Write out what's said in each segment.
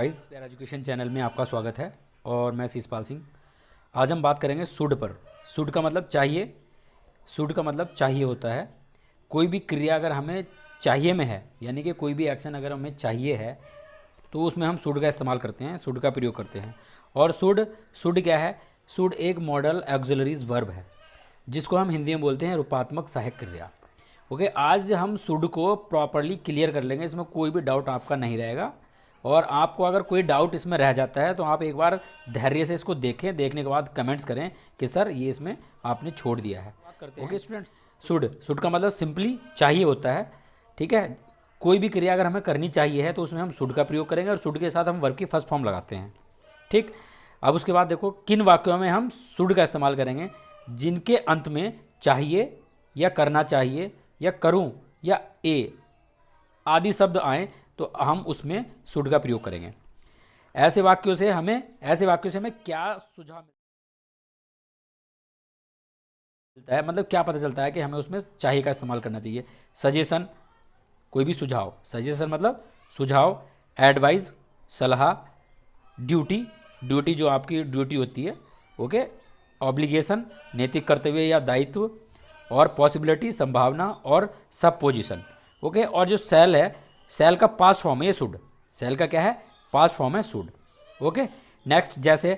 Guys, प्यार education channel में आपका स्वागत है और मैं शीशपाल सिंह। आज हम बात करेंगे शुड पर। शुड का मतलब चाहिए। शुड का मतलब चाहिए होता है। कोई भी क्रिया अगर हमें चाहिए में है, यानी कि कोई भी एक्शन अगर हमें चाहिए है तो उसमें हम शुड का इस्तेमाल करते हैं, शुड का प्रयोग करते हैं। और शुड शुड क्या है? शुड एक मॉडल ऑक्सिलरीज वर्ब है जिसको हम हिंदी में बोलते हैं रूपात्मक सहायक क्रिया। ओके, आज हम शुड को प्रॉपरली क्लियर कर लेंगे, इसमें कोई भी डाउट आपका नहीं रहेगा। और आपको अगर कोई डाउट इसमें रह जाता है तो आप एक बार धैर्य से इसको देखें, देखने के बाद कमेंट्स करें कि सर ये इसमें आपने छोड़ दिया है। ओके स्टूडेंट्स, शुड शुड का मतलब सिंपली चाहिए होता है। ठीक है, कोई भी क्रिया अगर हमें करनी चाहिए है तो उसमें हम शुड का प्रयोग करेंगे और शुड के साथ हम वर्ब की फर्स्ट फॉर्म लगाते हैं। ठीक, अब उसके बाद देखो किन वाक्यों में हम शुड का इस्तेमाल करेंगे। जिनके अंत में चाहिए या करना चाहिए या करूं या ए आदि शब्द आए तो हम उसमें शुड का प्रयोग करेंगे। ऐसे वाक्यों से हमें क्या सुझाव मिलता है, मतलब क्या पता चलता है कि हमें उसमें चाहिए का इस्तेमाल करना चाहिए। सजेशन, कोई भी सुझाव। सजेशन मतलब सुझाव। एडवाइस, सलाह। ड्यूटी, ड्यूटी जो आपकी ड्यूटी होती है। ओके, ऑब्लिगेशन, नैतिक कर्तव्य या दायित्व। और पॉसिबिलिटी, संभावना। और सब पोजिशन। ओके, और जो सेल है, सेल का पास्ट फॉर्म है ये शुड। सेल का क्या है? पास्ट फॉर्म है शुड। ओके, नेक्स्ट, जैसे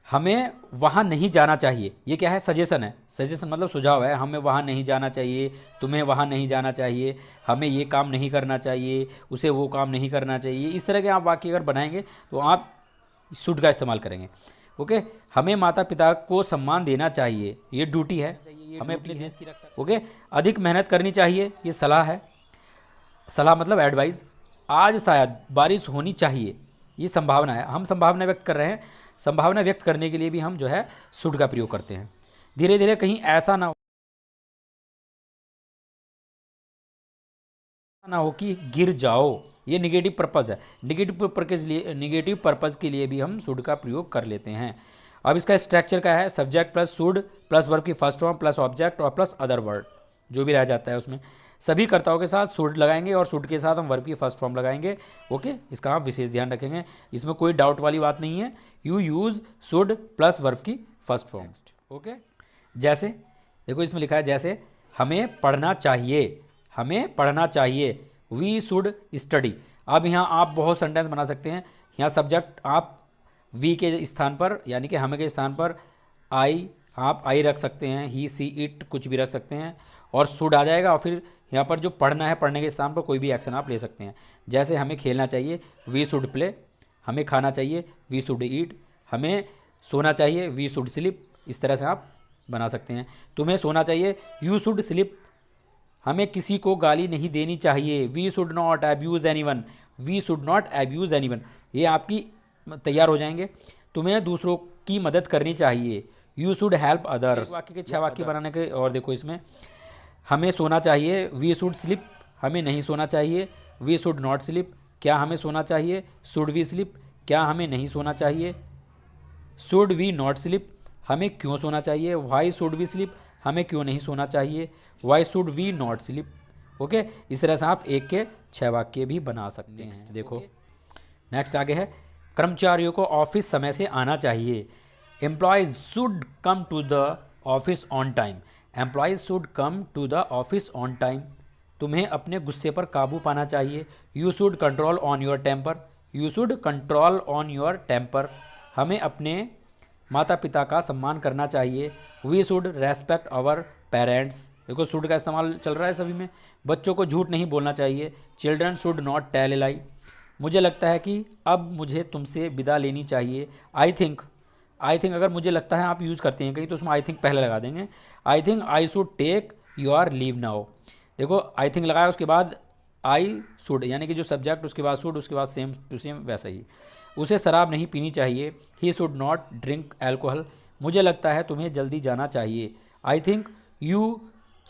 हमें वहाँ नहीं जाना चाहिए, ये क्या है? सजेशन है। सजेशन मतलब सुझाव है। हमें वहाँ नहीं जाना चाहिए, तुम्हें वहाँ नहीं जाना चाहिए, हमें ये काम नहीं करना चाहिए, उसे वो काम नहीं करना चाहिए। इस तरह के आप वाक्य अगर बनाएंगे तो आप शुड का इस्तेमाल करेंगे। ओके, हमें माता पिता को सम्मान देना चाहिए, ये ड्यूटी है, हमें अपने देश की रक्षा। ओके, अधिक मेहनत करनी चाहिए, ये सलाह है। सलाह मतलब एडवाइस। आज शायद बारिश होनी चाहिए, ये संभावना है, हम संभावना व्यक्त कर रहे हैं। संभावना व्यक्त करने के लिए भी हम जो है शुड का प्रयोग करते हैं। धीरे धीरे कहीं ऐसा ना हो कि गिर जाओ, ये निगेटिव पर्पज़ है। निगेटिव पर्पज़ के लिए भी हम शुड का प्रयोग कर लेते हैं। अब इसका स्ट्रक्चर क्या है? Subject plus should plus verb की फर्स्ट फॉर्म प्लस ऑब्जेक्ट और प्लस अदर वर्ड, जो भी रह जाता है उसमें सभी कर्ताओं के साथ शुड लगाएंगे और शुड के साथ हम वर्ब की फर्स्ट फॉर्म लगाएंगे। ओके, इसका आप विशेष ध्यान रखेंगे, इसमें कोई डाउट वाली बात नहीं है। You use should plus verb की फर्स्ट फॉर्म। ओके, जैसे देखो इसमें लिखा है, जैसे हमें पढ़ना चाहिए, हमें पढ़ना चाहिए, वी शुड स्टडी। अब यहाँ आप बहुत सेंटेंस बना सकते हैं। यहाँ सब्जेक्ट आप वी के स्थान पर यानी कि हमें के स्थान पर आई, आप आई रख सकते हैं, ही सी इट कुछ भी रख सकते हैं और शुड आ जाएगा। और फिर यहाँ पर जो पढ़ना है, पढ़ने के स्थान पर कोई भी एक्शन आप ले सकते हैं। जैसे हमें खेलना चाहिए, वी शुड प्ले। हमें खाना चाहिए, वी शुड ईट। हमें सोना चाहिए, वी शुड स्लीप। इस तरह से आप बना सकते हैं। तुम्हें सोना चाहिए, यू शुड स्लीप। हमें किसी को गाली नहीं देनी चाहिए, we should not abuse anyone. We should not abuse anyone, ये आपकी तैयार हो जाएंगे। तुम्हें दूसरों की मदद करनी चाहिए, यू शुड हेल्प अदर्स। वाक्य के 6 वाक्य बनाने के। और देखो इसमें हमें सोना चाहिए, वी शुड स्लीप। हमें नहीं सोना चाहिए, वी शुड नॉट स्लीप। क्या हमें सोना चाहिए? Should we sleep. क्या हमें नहीं सोना चाहिए? Should we not sleep. हमें क्यों सोना चाहिए? Why should we sleep. हमें क्यों नहीं सोना चाहिए? Why should we not sleep. Okay, इस तरह से आप एक के 6 वाक्य भी बना सकते हैं। देखो नेक्स्ट आगे है, कर्मचारियों को ऑफिस समय से आना चाहिए। Employees should come to the office on time. Employees should come to the office on time. तुम्हें अपने गुस्से पर काबू पाना चाहिए, you should control on your temper. You should control on your temper. हमें अपने माता पिता का सम्मान करना चाहिए, we should respect our parents. देखो शुड का इस्तेमाल चल रहा है सभी में। बच्चों को झूठ नहीं बोलना चाहिए, children should not tell a lie. मुझे लगता है कि अब मुझे तुमसे विदा लेनी चाहिए, आई थिंक। आई थिंक अगर मुझे लगता है आप यूज़ करते हैं कहीं तो उसमें आई थिंक पहले लगा देंगे। I think I should take your leave now. देखो आई थिंक लगाया, उसके बाद आई शुड यानी कि जो सब्जेक्ट, उसके बाद शुड, उसके बाद सेम टू सेम वैसा ही। उसे शराब नहीं पीनी चाहिए, he should not drink alcohol. मुझे लगता है तुम्हें जल्दी जाना चाहिए, I think you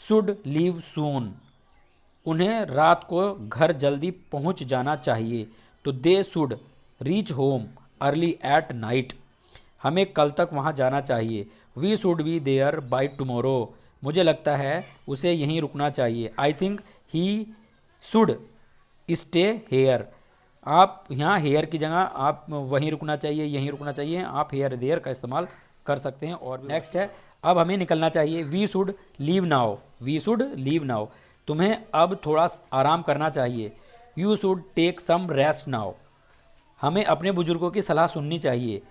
should leave soon. उन्हें रात को घर जल्दी पहुंच जाना चाहिए, तो they should reach home early at night. हमें कल तक वहां जाना चाहिए, we should be there by tomorrow. मुझे लगता है उसे यहीं रुकना चाहिए, I think he should stay here. आप यहाँ हेयर की जगह आप वहीं रुकना चाहिए, यहीं रुकना चाहिए, आप हेयर देयर का इस्तेमाल कर सकते हैं। और नेक्स्ट है, अब हमें निकलना चाहिए। We should leave now, we should leave now, तुम्हें अब थोड़ा आराम करना चाहिए। You should take some rest now, हमें अपने बुजुर्गों की सलाह सुननी चाहिए।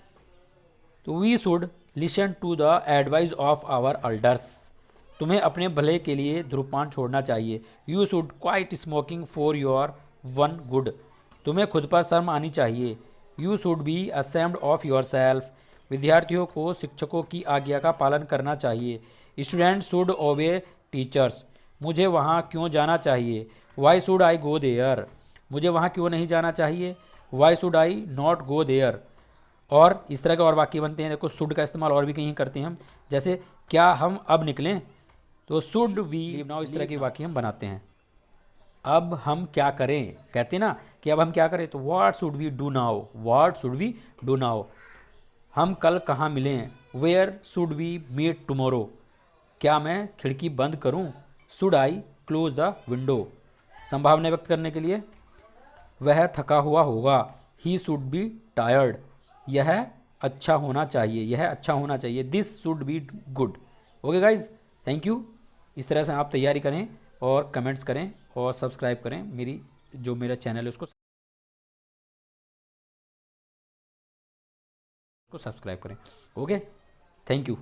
तो we should listen to the advice of our elders, तुम्हें अपने भले के लिए धूम्रपान छोड़ना चाहिए। You should quit smoking for your own good, तुम्हें खुद पर शर्म आनी चाहिए। You should be ashamed of your self, विद्यार्थियों को शिक्षकों की आज्ञा का पालन करना चाहिए। स्टूडेंट शुड ओबे टीचर्स, मुझे वहाँ क्यों जाना चाहिए। Why should I go there, मुझे वहाँ क्यों नहीं जाना चाहिए। Why should I not go there. और इस तरह के और वाक्य बनते हैं। देखो शुड का इस्तेमाल और भी कहीं करते हैं हम, जैसे क्या हम अब निकलें, तो शुड वी लीव नाउ, इस तरह के वाक्य हम बनाते हैं। अब हम क्या करें, कहते हैं ना कि अब हम क्या करें, तो what should we do now, what should we do now, हम कल कहाँ मिलें। Where should we meet tomorrow, क्या मैं खिड़की बंद करूं। Should I close the window, संभावना व्यक्त करने के लिए वह थका हुआ होगा। ही शुड बी टायर्ड, यह अच्छा होना चाहिए, यह अच्छा होना चाहिए। This should be good. Okay guys, thank you. इस तरह से आप तैयारी करें और कमेंट्स करें और सब्सक्राइब करें, मेरी जो मेरा चैनल है उसको सब्सक्राइब करें। Okay, thank you.